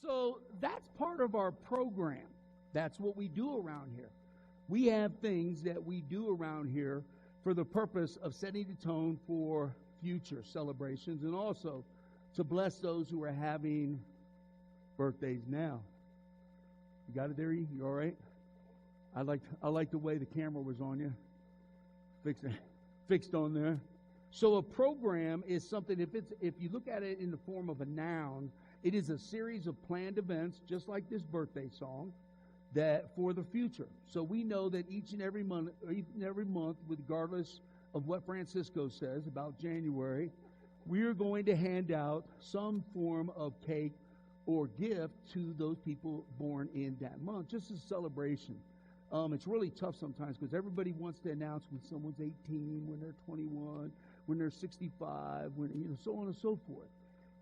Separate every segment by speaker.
Speaker 1: So that's part of our program. That's what we do around here. We have things that we do around here for the purpose of setting the tone for future celebrations and also to bless those who are having birthdays now. You got it there, E? You all right? I like the way the camera was on you. Fixed on there. So a program is something, if you look at it in the form of a noun, it is a series of planned events, just like this birthday song, that for the future. So we know that each and every month, regardless of what Francisco says about January, we are going to hand out some form of cake or gift to those people born in that month, just as a celebration. It's really tough sometimes because everybody wants to announce when someone's 18, when they're 21, when they're 65, when so on and so forth.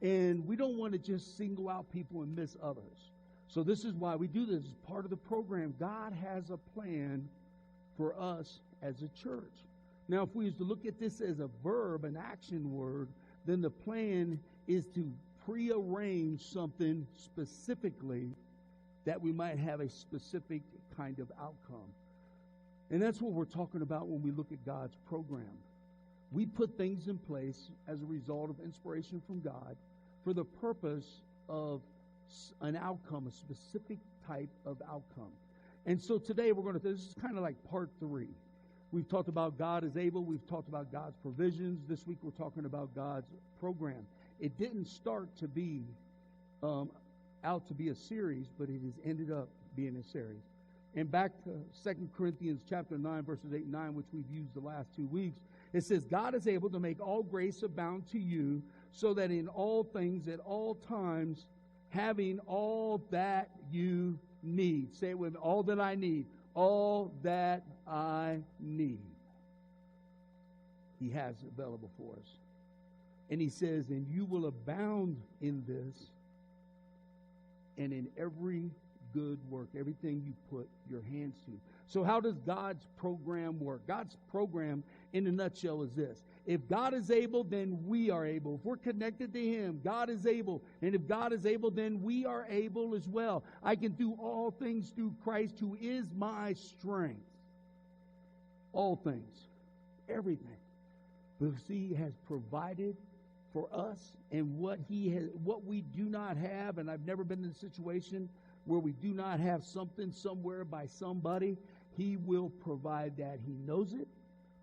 Speaker 1: And we don't want to just single out people and miss others. So this is why we do this as part of the program. God has a plan for us as a church. Now, if we was to look at this as a verb, an action word, then the plan is to prearrange something specifically that we might have a specific kind of outcome. And that's what we're talking about when we look at God's program. We put things in place as a result of inspiration from God for the purpose of an outcome, a specific type of outcome. And so today this is kind of like part 3. We've talked about God is able. We've talked about God's provisions. This week we're talking about God's program. It didn't start to be out to be a series, but it has ended up being a series. And back to 2 Corinthians chapter 9, verses 8 and 9, which we've used the last 2 weeks, it says, God is able to make all grace abound to you, so that in all things, at all times, having all that you need. Say it with me, all that I need. All that I need. He has available for us. And he says, and you will abound in this and in every good work, everything you put your hands to. So how does God's program work? God's program, in a nutshell, is this. If God is able, then we are able. If we're connected to Him, God is able. And if God is able, then we are able as well. I can do all things through Christ, who is my strength. All things. Everything. But see, He has provided for us, and what we do not have, and I've never been in a situation where we do not have something somewhere by somebody, He will provide that. He knows it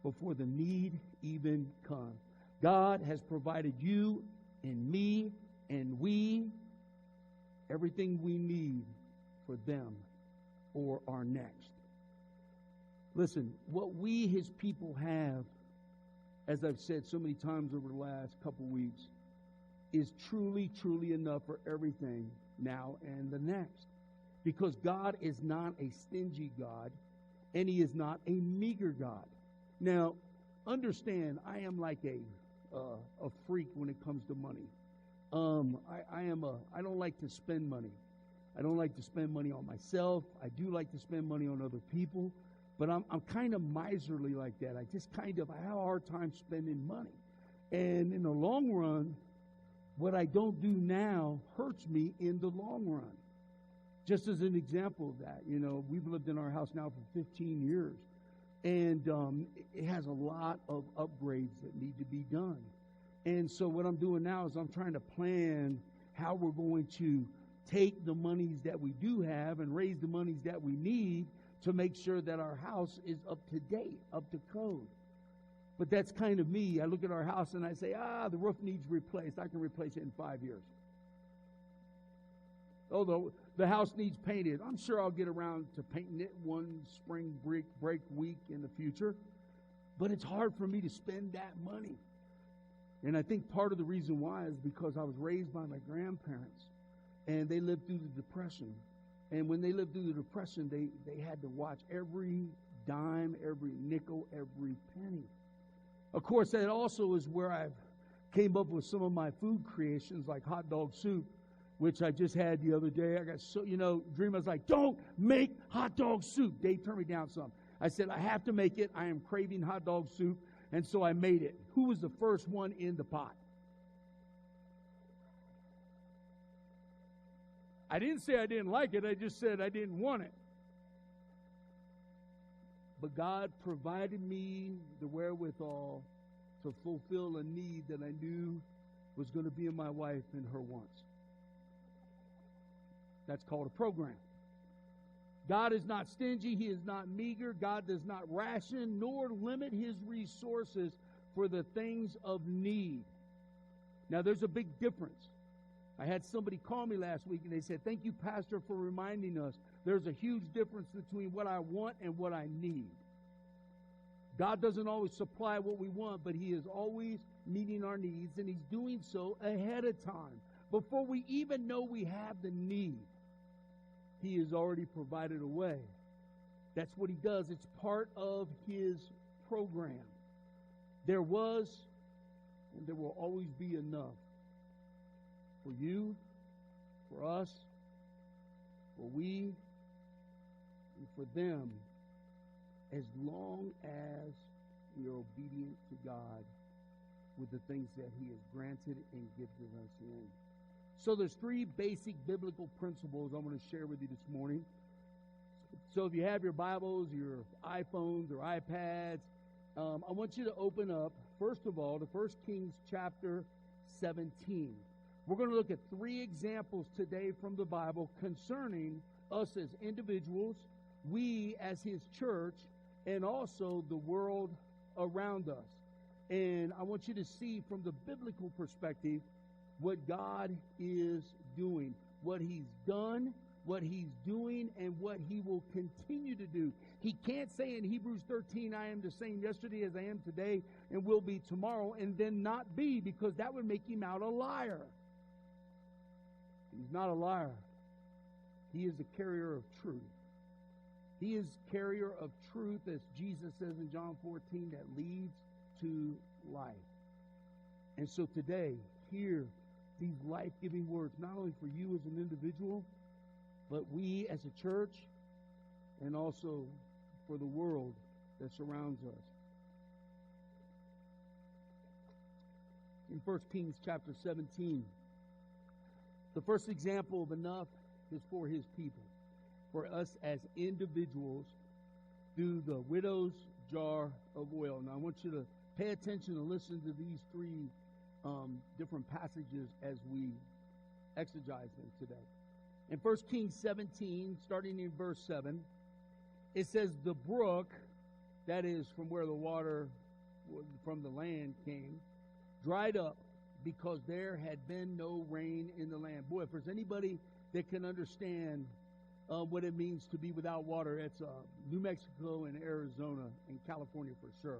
Speaker 1: before the need even comes. God has provided you and me and we everything we need for them or our next. Listen, what we, His people, have, as I've said so many times over the last couple weeks, is truly, truly enough for everything now and the next. Because God is not a stingy God, and He is not a meager God. Now, understand, I am like a freak when it comes to money. I don't like to spend money. I don't like to spend money on myself. I do like to spend money on other people. But I'm kind of miserly like that. I have a hard time spending money. And in the long run, what I don't do now hurts me in the long run. Just as an example of that, we've lived in our house now for 15 years. And it has a lot of upgrades that need to be done. And so what I'm doing now is I'm trying to plan how we're going to take the monies that we do have and raise the monies that we need to make sure that our house is up to date, up to code. But that's kind of me. I look at our house and I say, the roof needs replaced. I can replace it in 5 years. Although the house needs painted, I'm sure I'll get around to painting it one spring break week in the future. But it's hard for me to spend that money. And I think part of the reason why is because I was raised by my grandparents. And they lived through the Depression. And when they lived through the Depression, they had to watch every dime, every nickel, every penny. Of course, that also is where I came up with some of my food creations, like hot dog soup, which I just had the other day. I got Dreamer was like, don't make hot dog soup. Dave turned me down some. I said, I have to make it. I am craving hot dog soup. And so I made it. Who was the first one in the pot? I didn't say I didn't like it. I just said I didn't want it. But God provided me the wherewithal to fulfill a need that I knew was going to be in my wife and her wants. That's called a program. God is not stingy. He is not meager. God does not ration nor limit his resources for the things of need. Now, there's a big difference. I had somebody call me last week, and they said, "Thank you, Pastor, for reminding us there's a huge difference between what I want and what I need." God doesn't always supply what we want, but he is always meeting our needs, and he's doing so ahead of time. Before we even know we have the need, he has already provided a way. That's what he does. It's part of his program. There was, and there will always be enough for you, for us, for we, and for them, as long as we are obedient to God with the things that he has granted and gifted us in. So there's three basic biblical principles I want to share with you this morning. So if you have your Bibles, your iPhones, or iPads, I want you to open up, first of all, to 1 Kings chapter 17. We're going to look at three examples today from the Bible concerning us as individuals, we as his church, and also the world around us. And I want you to see from the biblical perspective what God is doing, what he's done, what he's doing, and what he will continue to do. He can't say in Hebrews 13, I am the same yesterday as I am today and will be tomorrow, and then not be, because that would make him out a liar. He's not a liar. He is a carrier of truth. He is carrier of truth, as Jesus says in John 14, that leads to life. And so today, hear these life-giving words, not only for you as an individual, but we as a church, and also for the world that surrounds us. In 1 Kings chapter 17, the first example of enough is for his people, for us as individuals, through the widow's jar of oil. Now I want you to pay attention and listen to these three different passages as we exegete them today. In 1 Kings 17, starting in verse 7, it says, the brook, that is from where the water from the land came, dried up because there had been no rain in the land. Boy, if there's anybody that can understand what it means to be without water, it's New Mexico and Arizona and California for sure.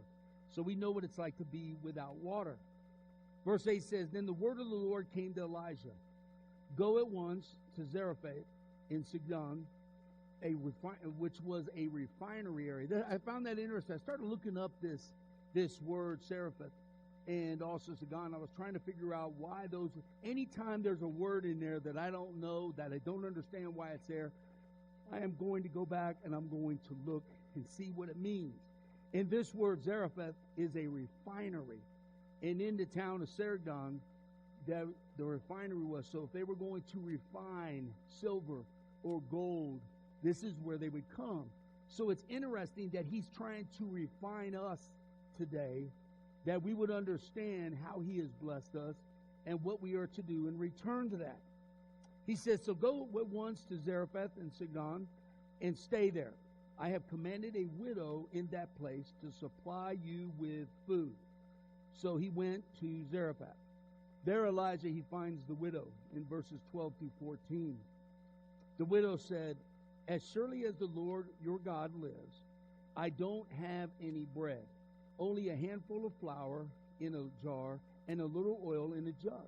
Speaker 1: So we know what it's like to be without water. Verse 8 says, then the word of the Lord came to Elijah. Go at once to Zarephath in Sidon, which was a refinery area. I found that interesting. I started looking up this word, Zarephath, and also Sidon. I was trying to figure out why those. Anytime there's a word in there that I don't know, that I don't understand why it's there, I am going to go back and I'm going to look and see what it means. And this word, Zarephath, is a refinery. And in the town of Sidon, the refinery was. So if they were going to refine silver or gold, this is where they would come. So it's interesting that he's trying to refine us today, that we would understand how he has blessed us and what we are to do in return to that. He says, so go at once to Zarephath and Sidon and stay there. I have commanded a widow in that place to supply you with food. So he went to Zarephath. There Elijah, he finds the widow in verses 12 through 14. The widow said, as surely as the Lord your God lives, I don't have any bread, only a handful of flour in a jar and a little oil in a jug.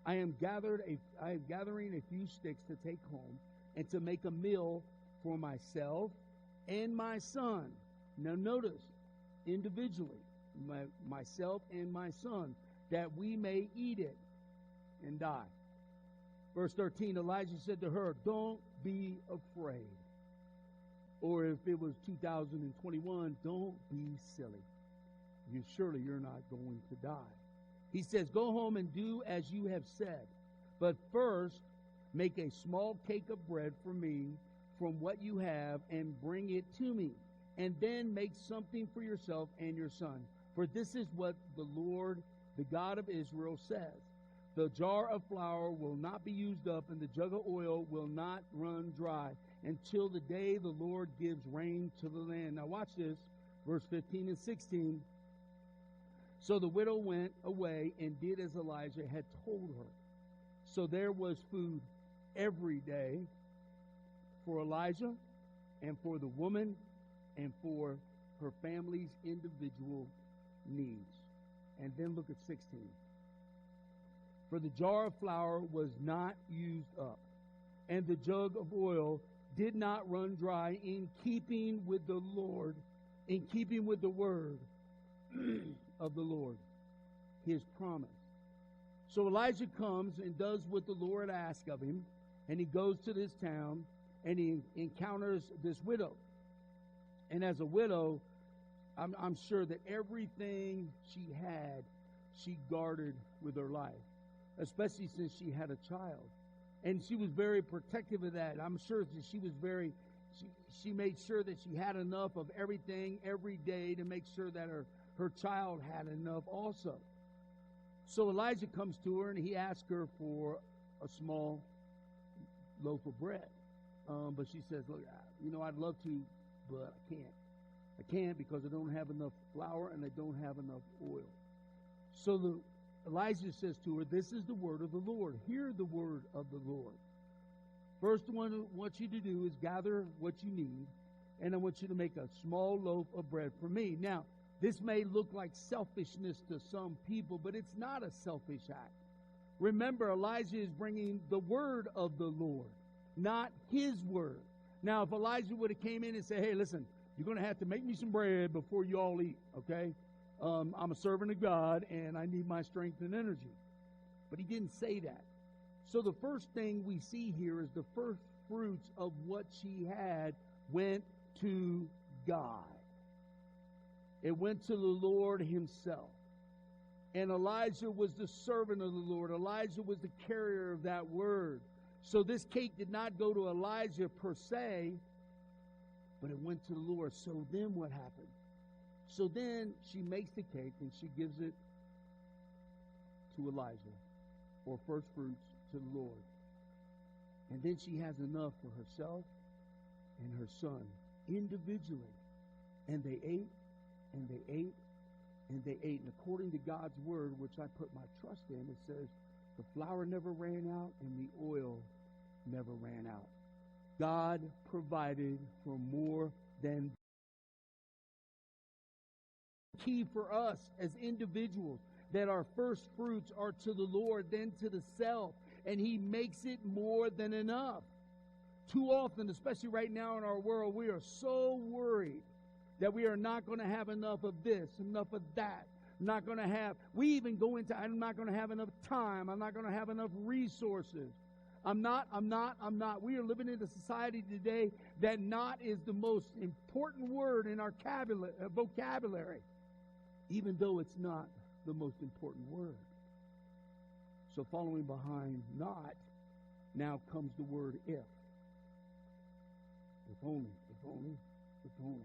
Speaker 1: I am gathering a few sticks to take home and to make a meal for myself and my son. Now notice, individually, myself and my son, that we may eat it and die. Verse 13, Elijah said to her, don't be afraid. Or if it was 2021, don't be silly. Surely you're not going to die. He says, go home and do as you have said. But first, Make a small cake of bread for me from what you have and bring it to me. And then make something for yourself and your son. For this is what the Lord, the God of Israel, says. The jar of flour will not be used up, and the jug of oil will not run dry until the day the Lord gives rain to the land. Now watch this, verse 15 and 16. So the widow went away and did as Elijah had told her. So there was food every day for Elijah and for the woman and for her family's individual needs. And then look at 16. For the jar of flour was not used up, and the jug of oil did not run dry, in keeping with the Lord, in keeping with the word of the Lord, his promise. So Elijah comes and does what the Lord asked of him, and he goes to this town, and he encounters this widow. And as a widow, I'm sure that everything she had, she guarded with her life, especially since she had a child. And she was very protective of that. I'm sure that she was she made sure that she had enough of everything every day to make sure that her child had enough also. So Elijah comes to her and he asks her for a small loaf of bread. But she says, look, I'd love to, but I can't. I can't because I don't have enough flour and I don't have enough oil. So Elijah says to her, this is the word of the Lord. Hear the word of the Lord. First one I want you to do is gather what you need, and I want you to make a small loaf of bread for me. Now, this may look like selfishness to some people, but it's not a selfish act. Remember, Elijah is bringing the word of the Lord, not his word. Now, if Elijah would have came in and said, hey, listen, you're going to have to make me some bread before you all eat, okay? I'm a servant of God, and I need my strength and energy. But he didn't say that. So the first thing we see here is the first fruits of what she had went to God. It went to the Lord himself. And Elijah was the servant of the Lord. Elijah was the carrier of that word. So this cake did not go to Elijah per se, but it went to the Lord. So then what happened? So then she makes the cake and she gives it to Elijah, or first fruits to the Lord. And then she has enough for herself and her son individually. And they ate, and they ate, and they ate. And according to God's word, which I put my trust in, it says the flour never ran out and the oil never ran out. God provided for more than key for us as individuals, that our first fruits are to the Lord, then to the self, and he makes it more than enough. Too often, especially right now in our world, we are so worried that we are not going to have enough of this, enough of that. Not going to have, we even go into, I'm not going to have enough time. I'm not going to have enough resources. I'm not. We are living in a society today that not is the most important word in our vocabulary, even though it's not the most important word. So following behind not, now comes the word if. If only, if only, if only.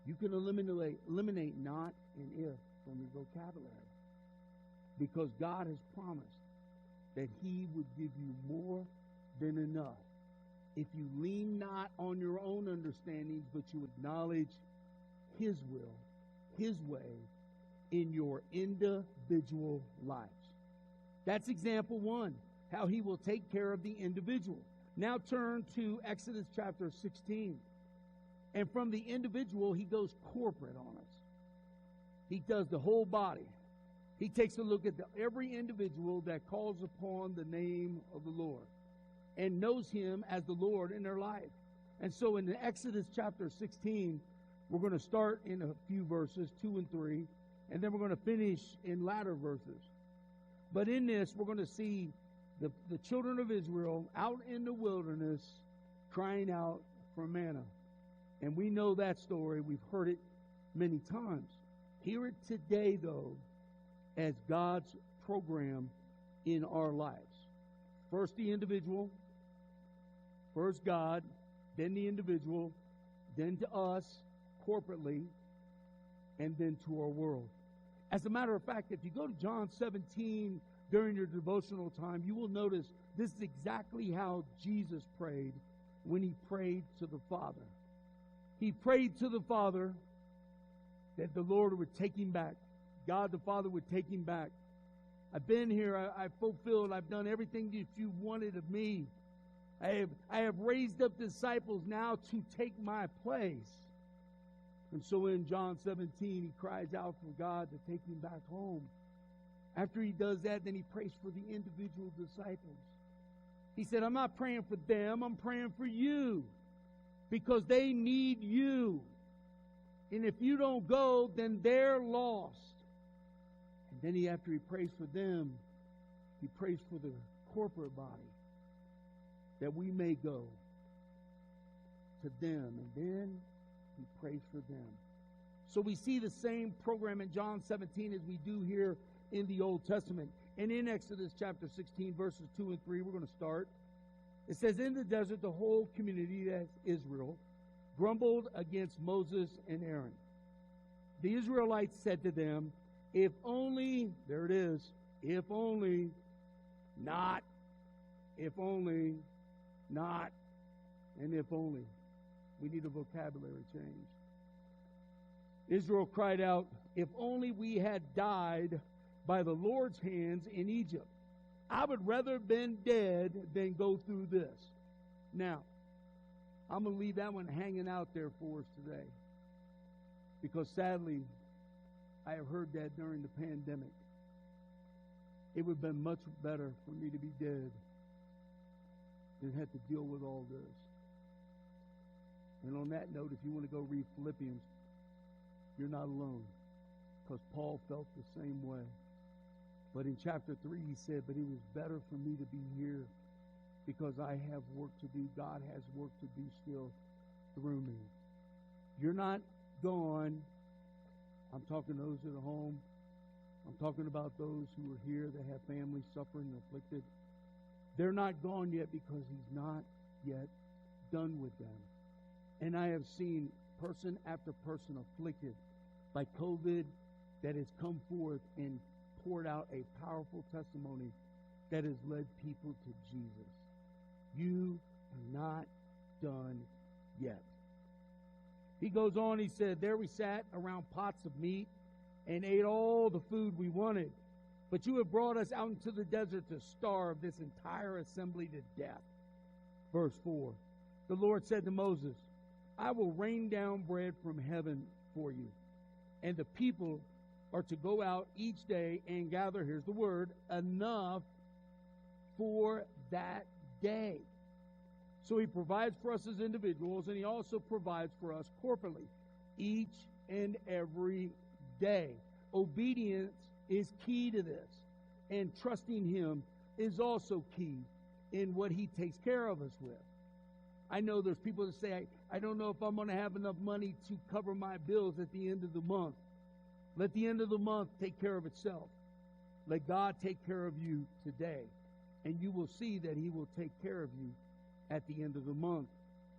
Speaker 1: You can eliminate not and if from your vocabulary, because God has promised that he would give you more than enough if you lean not on your own understandings, but you acknowledge his will, his way in your individual lives. That's example one, how he will take care of the individual. Now turn to Exodus chapter 16. And from the individual, he goes corporate on us. He does the whole body. He takes a look at every individual that calls upon the name of the Lord and knows him as the Lord in their life. And so in the Exodus chapter 16, we're going to start in a few verses, 2 and 3, and then we're going to finish in latter verses. But in this, we're going to see the children of Israel out in the wilderness crying out for manna. And we know that story. We've heard it many times. Hear it today, though, as God's program in our lives. First the individual, first God, then the individual, then to us corporately, and then to our world. As a matter of fact, if you go to John 17 during your devotional time, you will notice this is exactly how Jesus prayed when he prayed to the Father. He prayed to the Father that the Lord would take him back. God the Father would take him back. I've been here, I've fulfilled, I've done everything that you wanted of me. I have raised up disciples now to take my place. And so in John 17, he cries out for God to take him back home. After he does that, then he prays for the individual disciples. He said, I'm not praying for them, I'm praying for you. Because they need you. And if you don't go, then they're lost. And then after he prays for them, he prays for the corporate body. That we may go to them. And then he prays for them. So we see the same program in John 17 as we do here in the Old Testament. And in Exodus chapter 16, verses 2 and 3, we're going to start. It says, in the desert, the whole community, that's Israel, grumbled against Moses and Aaron. The Israelites said to them, if only, there it is, if only, not, if only, not, and if only. We need a vocabulary change. Israel cried out, if only we had died by the Lord's hands in Egypt. I would rather have been dead than go through this. Now, I'm going to leave that one hanging out there for us today. Because sadly, I have heard that during the pandemic. It would have been much better for me to be dead than have to deal with all this. And on that note, if you want to go read Philippians, you're not alone. Because Paul felt the same way. But in chapter 3, he said, but it was better for me to be here because I have work to do. God has work to do still through me. You're not gone. I'm talking to those at home. I'm talking about those who are here that have families suffering and afflicted. They're not gone yet because he's not yet done with them. And I have seen person after person afflicted by COVID that has come forth and poured out a powerful testimony that has led people to Jesus. You are not done yet. He goes on, he said, there we sat around pots of meat and ate all the food we wanted. But you have brought us out into the desert to starve this entire assembly to death. Verse 4. The Lord said to Moses, I will rain down bread from heaven for you. And the people are to go out each day and gather, here's the word, enough for that day. So he provides for us as individuals, and he also provides for us corporately, each and every day. Obedience is key to this, and trusting him is also key in what he takes care of us with. I know there's people that say, I don't know if I'm going to have enough money to cover my bills at the end of the month. Let the end of the month take care of itself. Let God take care of you today. And you will see that he will take care of you at the end of the month.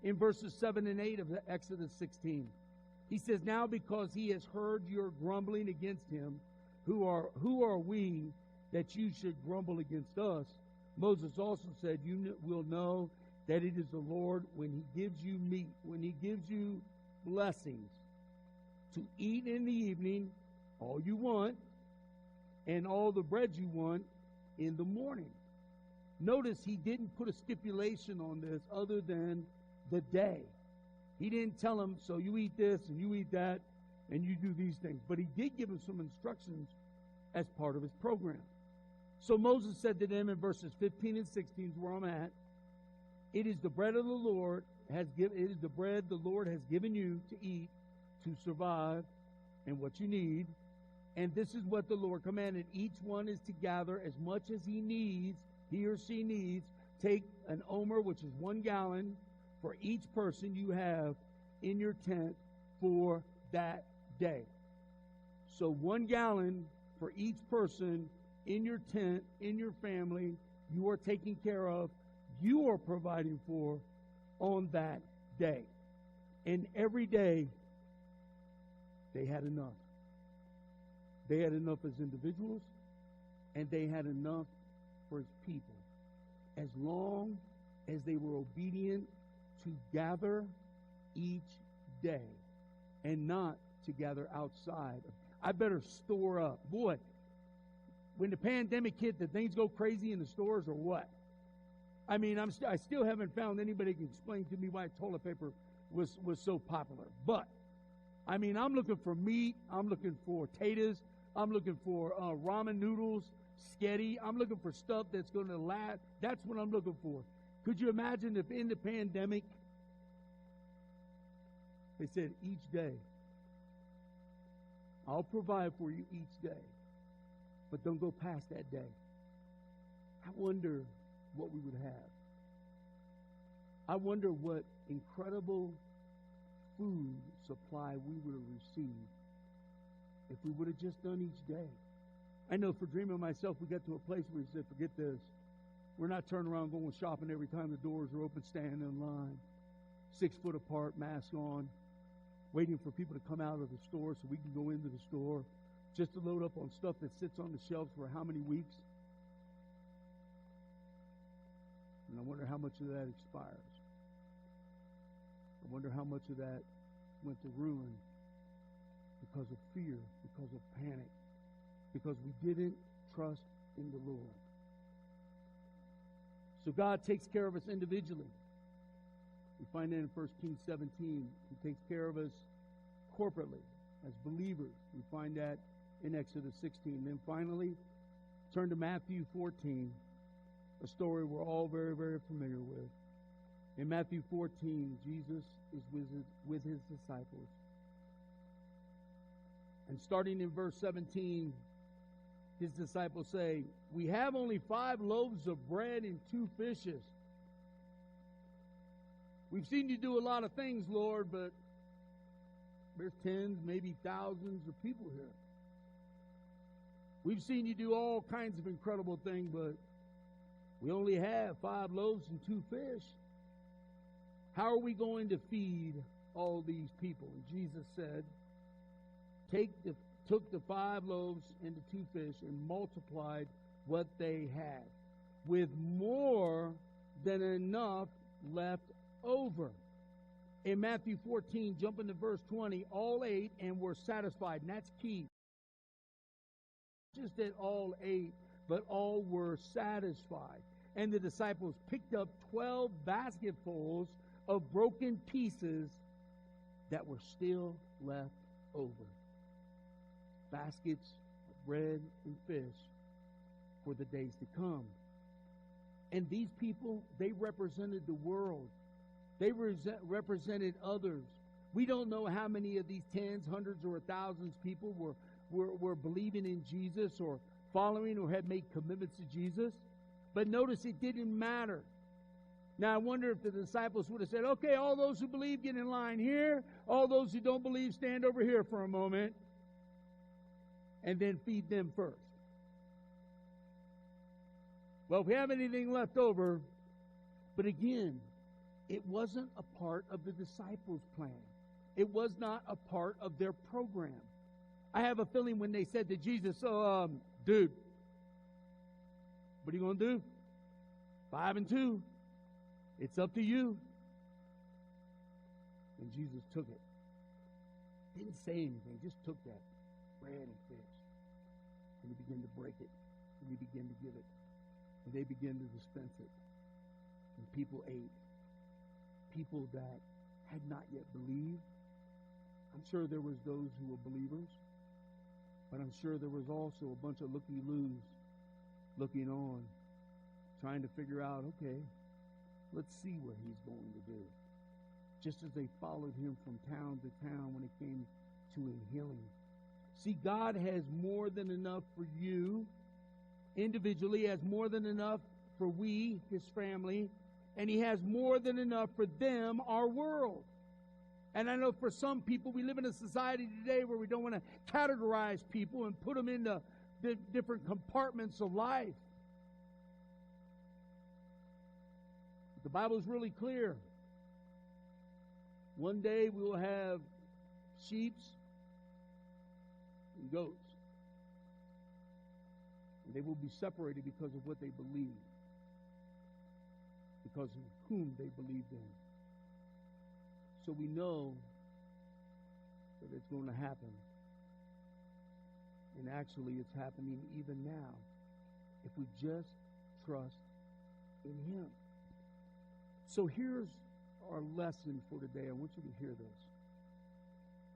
Speaker 1: In verses 7 and 8 of Exodus 16, he says, now because he has heard your grumbling against him, who are we that you should grumble against us? Moses also said, you will know that it is the Lord when he gives you meat, when he gives you blessings to eat in the evening, all you want, and all the bread you want in the morning. Notice he didn't put a stipulation on this other than the day. He didn't tell him, so you eat this and you eat that and you do these things. But he did give him some instructions as part of his program. So Moses said to them in verses 15 and 16 is where I'm at, it is the bread of the Lord it is the bread the Lord has given you to eat to survive and what you need. And this is what the Lord commanded. Each one is to gather as much as he needs, he or she needs. Take an omer, which is 1 gallon, for each person you have in your tent for that day. So 1 gallon for each person in your tent, in your family, you are taking care of, you are providing for on that day. And every day, they had enough. They had enough as individuals, and they had enough for his people. As long as they were obedient to gather each day and not to gather outside. I better store up. Boy, when the pandemic hit, did things go crazy in the stores or what? I mean, I still haven't found anybody who can explain to me why toilet paper was so popular. But, I mean, I'm looking for meat. I'm looking for potatoes. I'm looking for ramen noodles, sketty. I'm looking for stuff that's going to last. That's what I'm looking for. Could you imagine if in the pandemic, they said each day, I'll provide for you each day, but don't go past that day. I wonder what we would have. I wonder what incredible food supply we would have received if we would have just done each day. I know for Dream and myself, we got to a place where we said, forget this. We're not turning around going shopping every time the doors are open, standing in line, 6 foot apart, mask on, waiting for people to come out of the store so we can go into the store just to load up on stuff that sits on the shelves for how many weeks? And I wonder how much of that expires. I wonder how much of that went to ruin because of fear, because of panic, because we didn't trust in the Lord. So God takes care of us individually. We find that in 1 Kings 17. He takes care of us corporately as believers. We find that in Exodus 16. And then finally, turn to Matthew 14, a story we're all very, very familiar with. In Matthew 14, Jesus is with his disciples. And starting in verse 17, his disciples say, we have only 5 loaves of bread and 2 fishes. We've seen you do a lot of things, Lord, but there's tens, maybe thousands of people here. We've seen you do all kinds of incredible things, but we only have 5 loaves and 2 fish. How are we going to feed all these people? And Jesus said, took the 5 loaves and the 2 fish and multiplied what they had, with more than enough left over. In Matthew 14, jumping to verse 20, all ate and were satisfied. And that's key. Just that all ate, but all were satisfied. And the disciples picked up 12 basketfuls of broken pieces that were still left over. Baskets of bread and fish for the days to come. And these people, they represented the world. They represented others. We don't know how many of these tens, hundreds, or thousands people were believing in Jesus or following or had made commitments to Jesus. But notice it didn't matter. Now I wonder if the disciples would have said, okay, all those who believe get in line here. All those who don't believe stand over here for a moment. And then feed them first. Well, if we have anything left over, but again, it wasn't a part of the disciples' plan. It was not a part of their program. I have a feeling when they said to Jesus, dude, what are you going to do? 5 and 2. It's up to you. And Jesus took it. Didn't say anything, just took that bread and fish. And he began to break it. And he began to give it. And they began to dispense it. And people ate. People that had not yet believed. I'm sure there was those who were believers. But I'm sure there was also a bunch of looky-loos looking on, trying to figure out, okay, let's see what he's going to do. Just as they followed him from town to town when it came to a healing. See, God has more than enough for you individually, has more than enough for we, his family, and he has more than enough for them, our world. And I know for some people, we live in a society today where we don't want to categorize people and put them into the different compartments of life. The Bible is really clear. One day we will have sheep and goats. And they will be separated because of what they believe. Because of whom they believed in. So we know that it's going to happen. And actually it's happening even now. If we just trust in Him. So here's our lesson for today. I want you to hear this.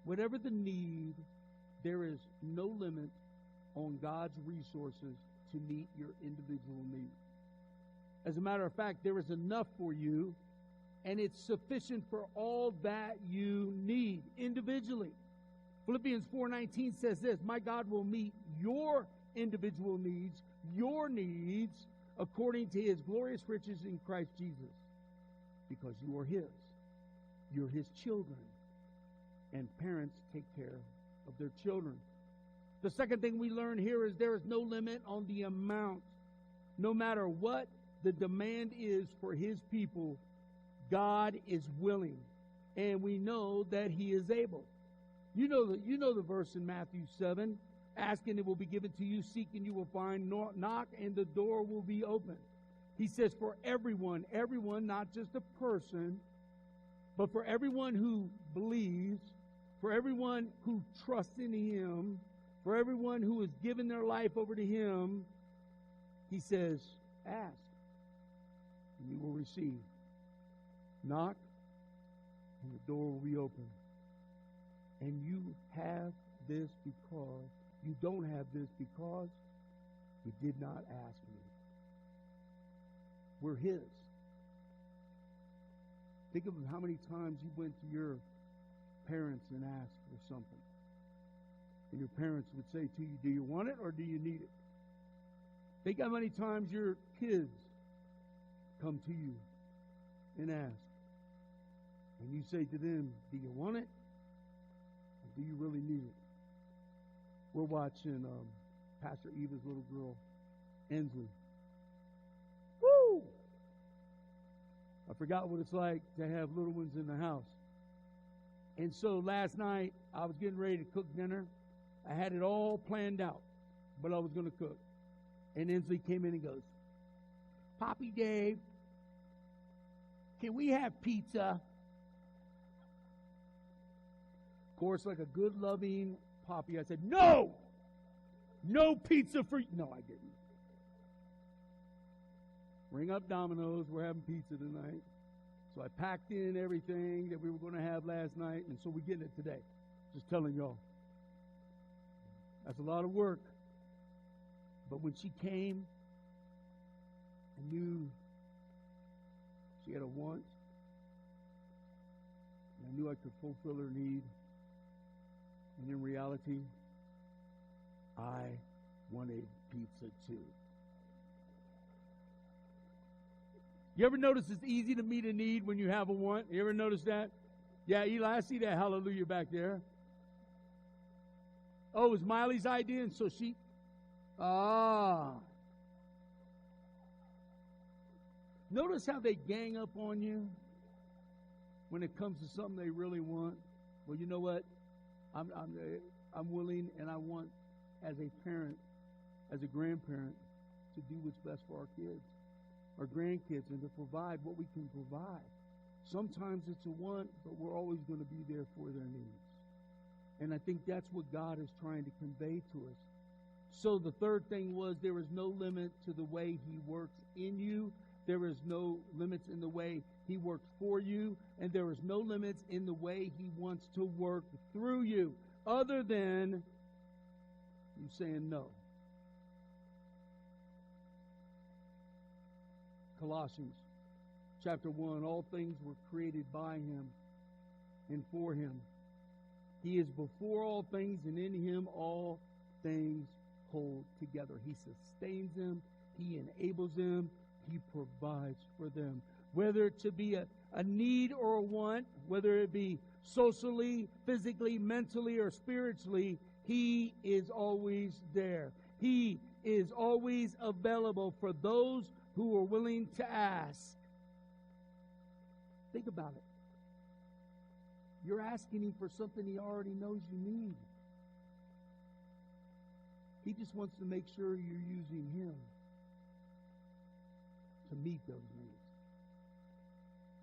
Speaker 1: Whatever the need, there is no limit on God's resources to meet your individual need. As a matter of fact, there is enough for you, and it's sufficient for all that you need individually. Philippians 4:19 says this, my God will meet your individual needs, your needs, according to His glorious riches in Christ Jesus. Because you are His. You're His children. And parents take care of their children. The second thing we learn here is there is no limit on the amount. No matter what the demand is for His people, God is willing. And we know that He is able. You know the verse in Matthew 7. Ask and it will be given to you. Seek and you will find. Knock and the door will be opened. He says for everyone, not just a person, but for everyone who believes, for everyone who trusts in Him, for everyone who has given their life over to Him, He says, ask and you will receive. Knock and the door will be open. And you have this because, you don't have this because you did not ask me. We're His. Think of how many times you went to your parents and asked for something. And your parents would say to you, do you want it or do you need it? Think how many times your kids come to you and ask. And you say to them, do you want it? Or do you really need it? We're watching Pastor Eva's little girl, Ensley. Woo! I forgot what it's like to have little ones in the house. And so last night, I was getting ready to cook dinner. I had it all planned out, but I was going to cook. And Ensley came in and goes, Poppy Dave, can we have pizza? Of course, like a good, loving Poppy, I said, no! No pizza for you. No, I didn't. Ring up Domino's. We're having pizza tonight. So I packed in everything that we were going to have last night, and so we're getting it today. Just telling y'all. That's a lot of work. But when she came, I knew she had a want. And I knew I could fulfill her need. And in reality, I wanted pizza too. You ever notice it's easy to meet a need when you have a want? You ever notice that? Yeah, Eli, I see that hallelujah back there. Oh, it was Miley's idea, and so she... Notice how they gang up on you when it comes to something they really want. Well, you know what? I'm willing, and I want, as a parent, as a grandparent, to do what's best for our kids, our grandkids, and to provide what we can provide. Sometimes it's a want, but we're always going to be there for their needs. And I think that's what God is trying to convey to us. So the third thing was there is no limit to the way He works in you. There is no limits in the way He works for you. And there is no limits in the way He wants to work through you, other than you saying no. Colossians chapter 1, all things were created by Him and for Him. He is before all things, and in Him all things hold together. He sustains them. He enables them. He provides for them. Whether it to be a need or a want, whether it be socially, physically, mentally, or spiritually, He is always there. He is always available for those who are willing to ask. Think about it. You're asking Him for something He already knows you need. He just wants to make sure you're using Him to meet those needs.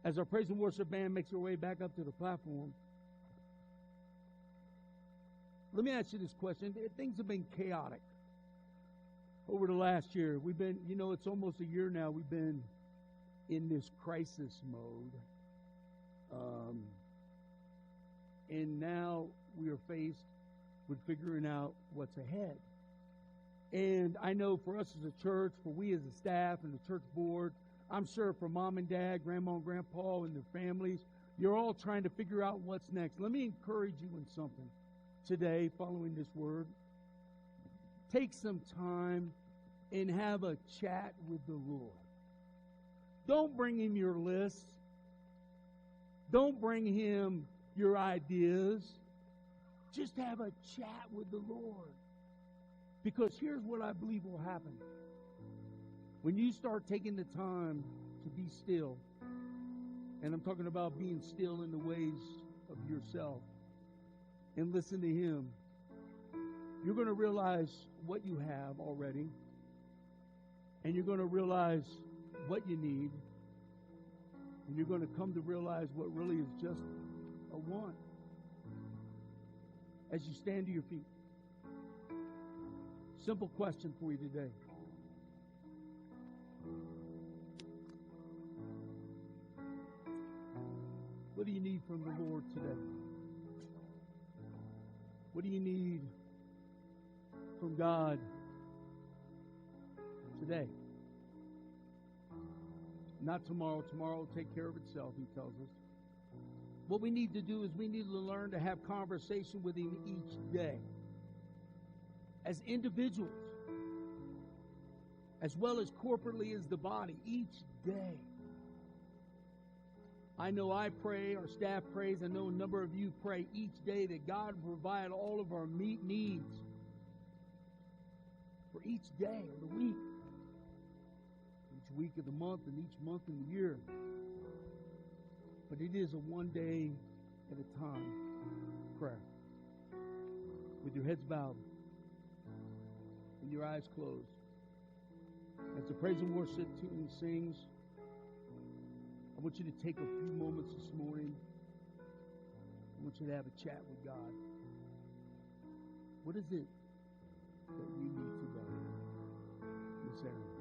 Speaker 1: As our praise and worship band makes their way back up to the platform, let me ask you this question. Things have been chaotic over the last year. We've been, it's almost a year now. We've been in this crisis mode. And now we are faced with figuring out what's ahead. And I know for us as a church, for we as a staff and the church board, I'm sure for mom and dad, grandma and grandpa and their families, you're all trying to figure out what's next. Let me encourage you in something today following this word. Take some time and have a chat with the Lord. Don't bring Him your list. Don't bring Him your ideas. Just have a chat with the Lord. Because here's what I believe will happen. When you start taking the time to be still, and I'm talking about being still in the ways of yourself, and listen to Him, you're going to realize what you have already, and you're going to realize what you need, and you're going to come to realize what really is just a want. As you stand to your feet, simple question for you today. What do you need from the Lord today? What do you need from God today? Not tomorrow. Tomorrow will take care of itself, He tells us. What we need to do is we need to learn to have conversation with Him each day. As individuals, as well as corporately as the body, each day. I know I pray, our staff prays, I know a number of you pray each day that God will provide all of our needs for each day of the week, each week of the month, and each month in the year. But it is a one day at a time prayer. With your heads bowed and your eyes closed. As the praise and worship team sings, I want you to take a few moments this morning. I want you to have a chat with God. What is it that you need today, Miss Erin?